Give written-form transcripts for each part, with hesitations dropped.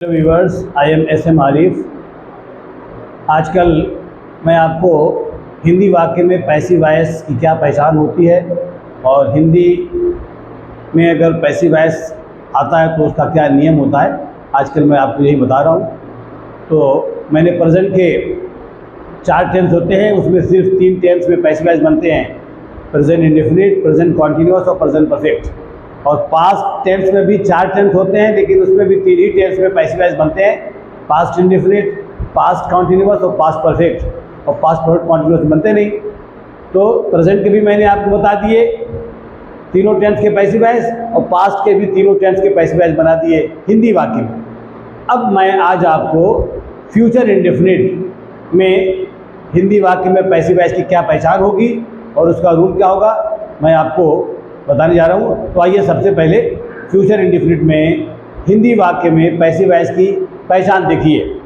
Hello viewers, I am SM Arif. आजकल मैं आपको हिंदी वाक्य में पैसिव वॉइस की क्या पहचान होती है और हिंदी में अगर पैसिव वॉइस आता है तो उसका क्या नियम होता है, आजकल मैं आपको यही बता रहा हूँ। तो मैंने प्रेजेंट के 4 टेंस होते हैं, उसमें सिर्फ 3 टेंस में पैसिव वॉइस बनते हैं, प्रेजेंट इंडेफिनिट, प्रेजेंट कॉन्टिन्यूअस और प्रेजेंट परफेक्ट। और पास्ट टेंस में भी 4 टेंस होते हैं, लेकिन उसमें भी 3 ही टेंस में पैसिव वॉइस बनते हैं, पास्ट इंडेफिनिट, पास्ट कॉन्टिन्यूअस और पास्ट परफेक्ट। और पास्ट परफेक्ट कॉन्टिन्यूअस बनते नहीं। तो प्रेजेंट के भी मैंने आपको बता दिए तीनों टेंस के पैसिव वॉइस, और पास्ट के भी तीनों टेंस के पैसिव वॉइस बना दिए हिंदी वाक्य में। अब मैं आज आपको फ्यूचर इंडेफिनिट में हिंदी वाक्य में पैसिव वॉइस की क्या पहचान होगी और उसका रूल क्या होगा, मैं आपको बताने जा रहा हूँ। तो आइए सबसे पहले फ्यूचर इंडेफिनिट में हिंदी वाक्य में पैसिव वॉइस की पहचान देखिए।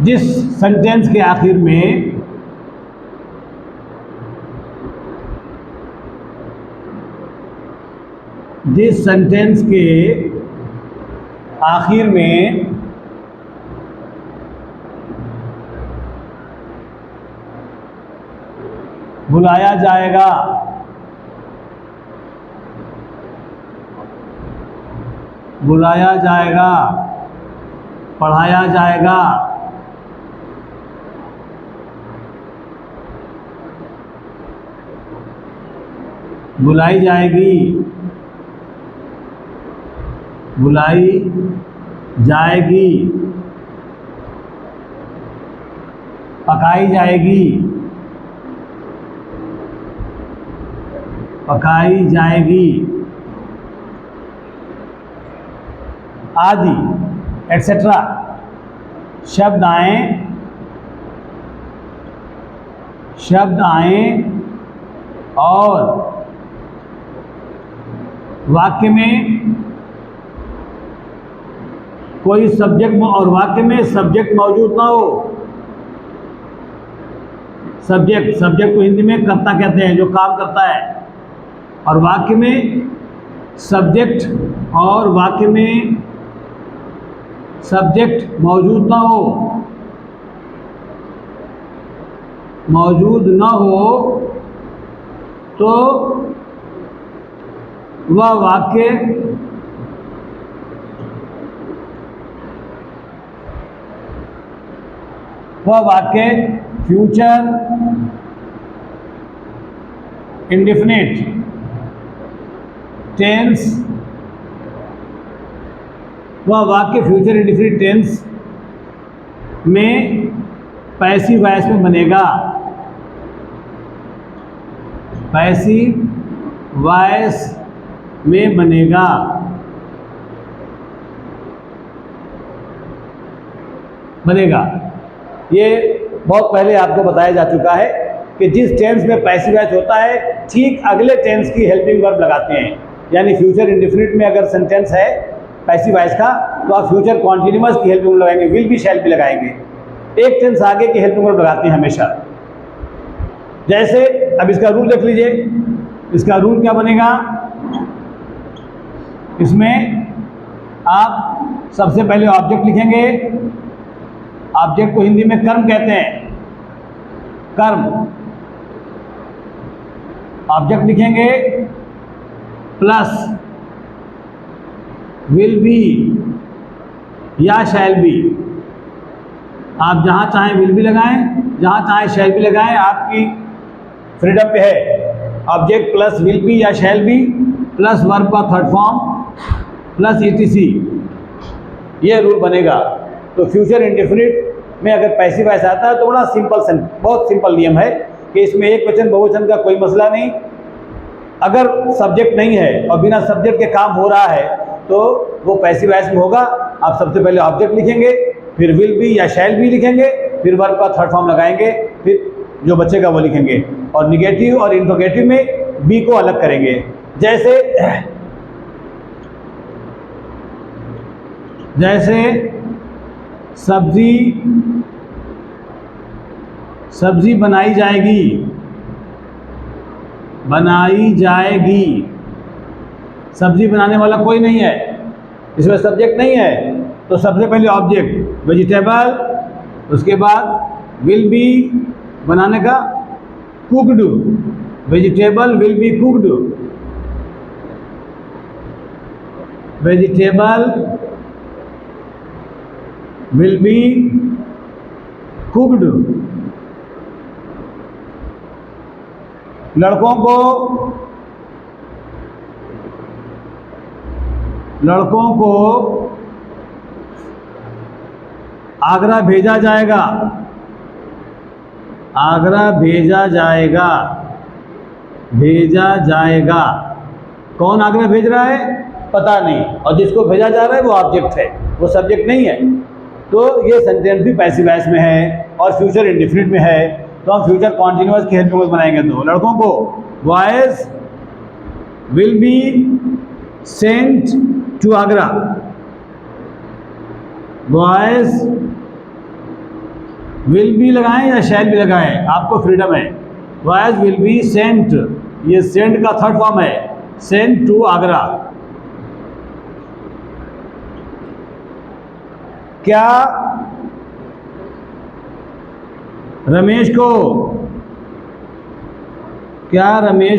जिस सेंटेंस के आखिर में बुलाया जाएगा, पढ़ाया जाएगा, बुलाई जाएगी, पकाई जाएगी, आदि एक्सेट्रा शब्द आएं और वाक्य में कोई सब्जेक्ट और वाक्य में सब्जेक्ट मौजूद ना हो। सब्जेक्ट को हिंदी में कर्ता कहते हैं, जो काम करता है। और वाक्य में सब्जेक्ट और वाक्य में सब्जेक्ट मौजूद ना हो तो वह वाक्य फ्यूचर इंडेफिनिट टेंस में पैसिव वॉइस में बनेगा। ये बहुत पहले आपको बताया जा चुका है कि जिस टेंस में पैसिव वॉइस होता है, ठीक अगले टेंस की हेल्पिंग वर्ब लगाते हैं। यानी फ्यूचर इंडेफिनिट में अगर सेंटेंस है पैसिव वॉइस का, तो आप फ्यूचर कॉन्टिन्यूअस की हेल्पिंग वर्ब लगाएंगे, विल बी शैल बी लगाएंगे। एक टेंस आगे की हेल्पिंग वर्ब लगाते हैं हमेशा। जैसे अब इसका रूल देख लीजिए। इसका रूल क्या बनेगा, इसमें आप सबसे पहले ऑब्जेक्ट लिखेंगे। ऑब्जेक्ट को हिंदी में कर्म कहते हैं, कर्म। ऑब्जेक्ट लिखेंगे प्लस विल बी या शैल बी। आप जहां चाहें विल बी लगाएं, जहां चाहें शैल बी लगाएं, आपकी फ्रीडम पे है। ऑब्जेक्ट प्लस विल बी या शैल बी प्लस वर्ब का थर्ड फॉर्म प्लस ETC, ये रूल बनेगा। तो फ्यूचर इंडेफिनिट में अगर पैसिव वॉइस आता है तो बहुत सिंपल नियम है कि इसमें एक वचन बहुवचन का कोई मसला नहीं। अगर सब्जेक्ट नहीं है और बिना सब्जेक्ट के काम हो रहा है तो वो पैसिव वॉइस में होगा। आप सबसे पहले ऑब्जेक्ट लिखेंगे, फिर विल बी या शैल बी लिखेंगे, फिर वर्ब का थर्ड फॉर्म लगाएंगे, फिर जो बचेगा वो लिखेंगे। और निगेटिव और इंट्रोगेटिव में बी को अलग करेंगे। जैसे सब्जी बनाई जाएगी। सब्जी बनाने वाला कोई नहीं है, इसमें सब्जेक्ट नहीं है, तो सबसे पहले ऑब्जेक्ट वेजिटेबल, उसके बाद विल बी बनाने का cooked, vegetable will be cooked, vegetable will be cooked. लड़कों को आगरा भेजा जाएगा, आगरा भेजा जाएगा, भेजा जाएगा। कौन आगरा भेज रहा है पता नहीं, और जिसको भेजा जा रहा है वो ऑब्जेक्ट है, वो सब्जेक्ट नहीं है। तो ये सेंटेंस भी पैसिव वॉइस में है और फ्यूचर इंडेफिनिट में है, तो हम फ्यूचर कॉन्टिन्यूअस की हेल्पिंग वर्ब बनाएंगे। तो लड़कों को boys will be sent to Agra, boys will be लगाएं या शैल बी लगाएं, आपको फ्रीडम है। बॉयज विल बी सेंट, ये सेंट का थर्ड फॉर्म है, सेंट टू आगरा। क्या रमेश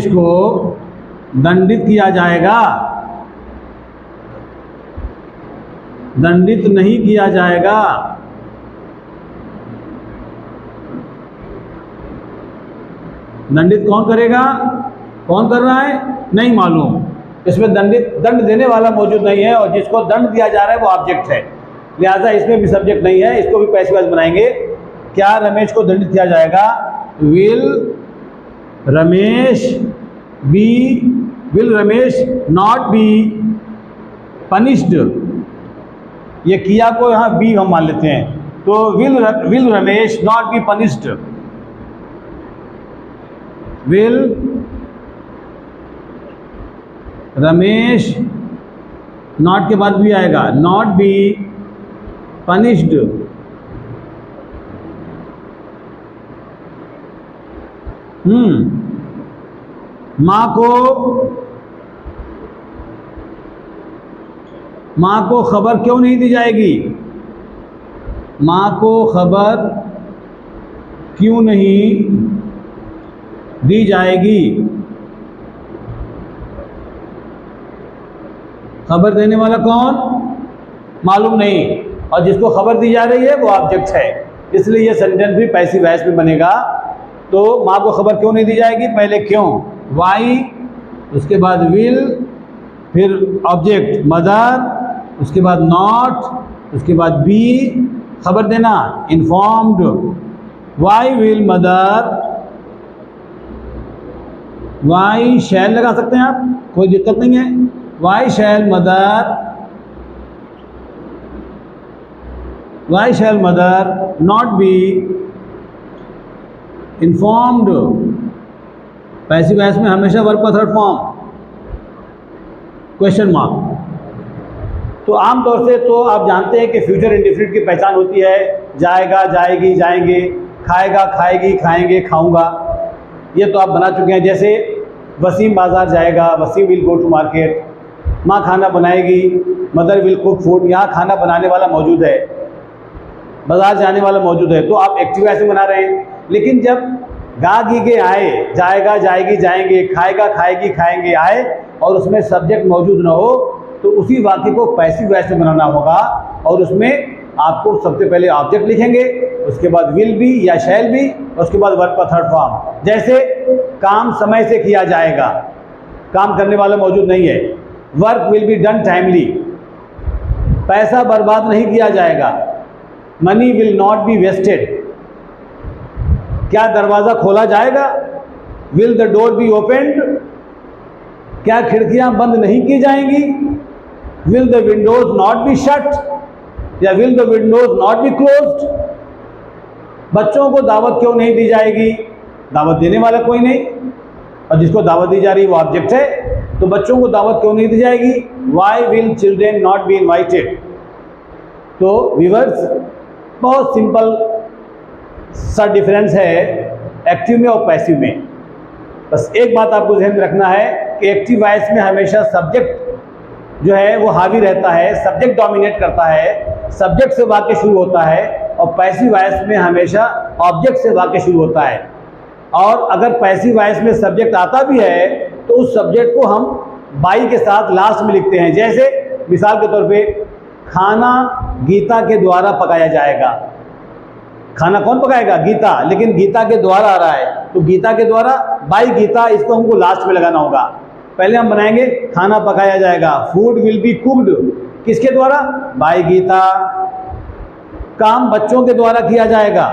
को दंडित किया जाएगा? दंडित नहीं किया जाएगा। दंडित कौन करेगा, कौन कर रहा है नहीं मालूम, इसमें दंड देने वाला मौजूद नहीं है, और जिसको दंड दिया जा रहा है वो ऑब्जेक्ट है, लिहाजा इसमें भी सब्जेक्ट नहीं है, इसको भी पैसिव वॉइस बनाएंगे। क्या रमेश को दंडित किया जाएगा? Will Ramesh not be punished, ये किया को यहाँ बी हम मान लेते हैं, तो will Ramesh not be punished, will Ramesh not के बाद भी आएगा, नॉट बी पनिश्ड। माँ को खबर क्यों नहीं दी जाएगी? माँ को खबर क्यों नहीं दी जाएगी? खबर देने वाला कौन मालूम नहीं, और जिसको खबर दी जा रही है वो ऑब्जेक्ट है, इसलिए ये सेंटेंस भी पैसिव वॉइस में बनेगा। तो माँ को खबर क्यों नहीं दी जाएगी, पहले क्यों, वाई, उसके बाद विल, फिर ऑब्जेक्ट मदर, उसके बाद नॉट, उसके बाद बी, खबर देना informed. Why will mother, why shall लगा सकते हैं आप, कोई दिक्कत नहीं है। Why shall mother not be informed. Passive voice में हमेशा वर्ब का थर्ड फॉर्म क्वेश्चन मार्क। तो आमतौर से तो आप जानते हैं कि फ्यूचर इंडेफिनिट की पहचान होती है जाएगा, जाएगी, जाएंगे, खाएगा, खाएगी, खाएंगे, खाऊंगा, ये तो आप बना चुके हैं। जैसे वसीम बाज़ार जाएगा, Wasim will go to market, माँ खाना बनाएगी, मदर विल कुक फूड, यहाँ खाना बनाने वाला मौजूद है, बाज़ार जाने वाला मौजूद है, तो आप एक्टिव ऐसे बना रहे हैं। लेकिन जब गा गी के आए, जाएगा, जाएगी, जाएंगे, खाएगा, खाएगी, खाएंगे आए, और उसमें सब्जेक्ट मौजूद ना हो, तो उसी वाक्य को पैसिव वॉइस में बनाना होगा, और उसमें आपको सबसे पहले ऑब्जेक्ट लिखेंगे, उसके बाद विल बी या शैल बी, उसके बाद वर्ब का थर्ड फॉर्म। जैसे काम समय से किया जाएगा, काम करने वाला मौजूद नहीं है, work will be done timely, पैसा बर्बाद नहीं किया जाएगा, money will not be wasted, क्या दरवाज़ा खोला जाएगा, will the door be opened, क्या खिड़कियां बंद नहीं की जाएंगी, will the windows not be shut, या will the windows not be closed. बच्चों को दावत क्यों नहीं दी जाएगी, दावत देने वाला कोई नहीं, और जिसको दावत दी जा रही है वो ऑब्जेक्ट है, तो बच्चों को दावत क्यों नहीं दी जाएगी, why will children not be invited. तो व्यूअर्स, बहुत सिंपल सा डिफरेंस है एक्टिव में और पैसिव में। बस एक बात आपको ध्यान में रखना है कि एक्टिव वॉइस में हमेशा सब्जेक्ट जो है वो हावी रहता है, सब्जेक्ट डोमिनेट करता है, सब्जेक्ट से वाक्य शुरू होता है और पैसिव वॉइस में हमेशा ऑब्जेक्ट से वाक्य शुरू होता है। और अगर पैसिव वॉइस में सब्जेक्ट आता भी है तो उस सब्जेक्ट को हम बाई के साथ लास्ट में लिखते हैं। जैसे मिसाल के तौर पे खाना गीता के द्वारा पकाया जाएगा। खाना कौन पकाएगा? गीता, लेकिन गीता के द्वारा आ रहा है तो गीता के द्वारा, बाई गीता, इसको हमको लास्ट में लगाना होगा। पहले हम बनाएंगे खाना पकाया जाएगा, फूड विल बी कुक्ड, किसके द्वारा? बाई गीता। काम बच्चों के द्वारा किया जाएगा,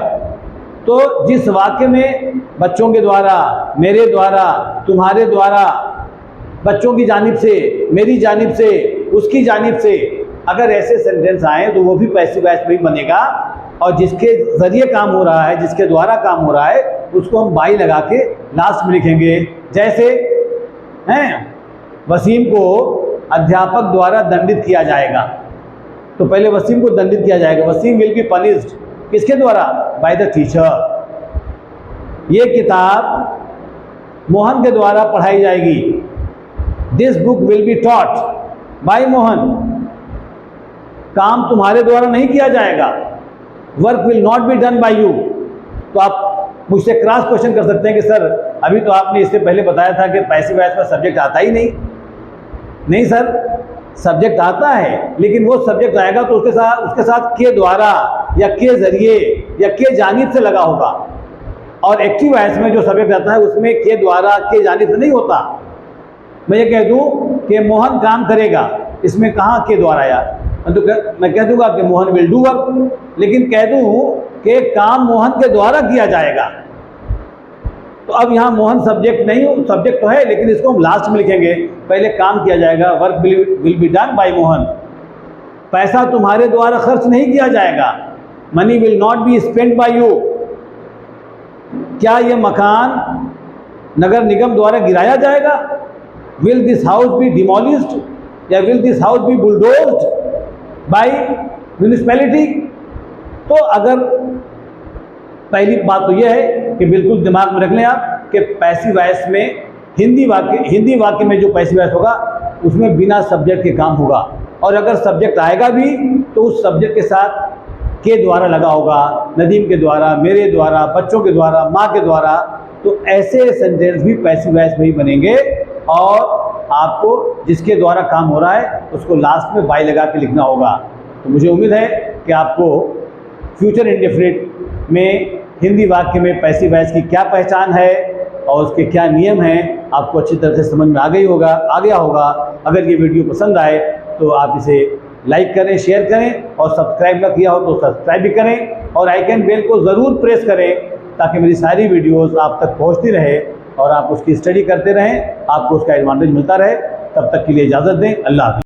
तो जिस वाक्य में बच्चों के द्वारा, मेरे द्वारा, तुम्हारे द्वारा, बच्चों की जानिब से, मेरी जानिब से, उसकी जानिब से, अगर ऐसे सेंटेंस आए तो वो भी पैसिव वॉइस में ही बनेगा। और जिसके ज़रिए काम हो रहा है, जिसके द्वारा काम हो रहा है, उसको हम बाई लगा के लास्ट में लिखेंगे। जैसे हैं, वसीम को अध्यापक द्वारा दंडित किया जाएगा, तो पहले वसीम को दंडित किया जाएगा। वसीम विल बी पनिश्ड, किसके द्वारा? By the teacher. ये किताब मोहन के द्वारा पढ़ाई जाएगी। This book will be taught by Mohan. काम तुम्हारे द्वारा नहीं किया जाएगा। Work will not B done bye you. तो आप मुझसे क्रॉस क्वेश्चन कर सकते हैं कि सर अभी तो आपने इससे पहले बताया था कि पैसिव वॉइस में सब्जेक्ट आता ही नहीं। नहीं सर, सब्जेक्ट आता है, लेकिन वो सब्जेक्ट आएगा तो उसके साथ के द्वारा या के जरिए या के जानिब से लगा होगा। और एक्टिव वॉइस में जो सब्जेक्ट आता है उसमें के द्वारा, के जानिब से नहीं होता। मैं ये कह दूं कि मोहन काम करेगा, इसमें कहाँ के द्वारा आया? तो मैं कह दूंगा कि मोहन विल डू वर्क, लेकिन कह दूं कि काम मोहन के द्वारा किया जाएगा। तो अब यहाँ मोहन सब्जेक्ट नहीं हो, सब्जेक्ट तो है लेकिन इसको हम लास्ट में लिखेंगे। पहले काम किया जाएगा, work will be done by Mohan. पैसा तुम्हारे द्वारा खर्च नहीं किया जाएगा, money will not be spend by you. क्या ये मकान नगर निगम द्वारा गिराया जाएगा? Will this house be demolished या will this house be bulldozed by municipality? तो अगर पहली बात तो यह है कि बिल्कुल दिमाग में रख लें आप कि पैसिव वॉइस में हिंदी वाक्य में जो पैसिव वॉइस होगा उसमें बिना सब्जेक्ट के काम होगा। और अगर सब्जेक्ट आएगा भी तो उस सब्जेक्ट के साथ के द्वारा लगा होगा, नदीम के द्वारा, मेरे द्वारा, बच्चों के द्वारा, माँ के द्वारा। तो ऐसे सेंटेंस भी पैसिव वॉइस में ही बनेंगे। और आपको जिसके द्वारा काम हो रहा है उसको लास्ट में बाई लगा के लिखना होगा। तो मुझे उम्मीद है कि आपको फ्यूचर इंडेफिनिट में हिंदी वाक्य में पैसिव वॉइस की क्या पहचान है और उसके क्या नियम हैं, आपको अच्छी तरह से समझ में आ गया होगा। अगर ये वीडियो पसंद आए तो आप इसे लाइक करें, शेयर करें और सब्सक्राइब ना किया हो तो सब्सक्राइब भी करें और आइकन बेल को ज़रूर प्रेस करें ताकि मेरी सारी वीडियोस आप तक पहुंचती रहे और आप उसकी स्टडी करते रहें, आपको उसका एडवांटेज मिलता रहे। तब तक के लिए इजाज़त दें। अल्लाह हाफ़िज़।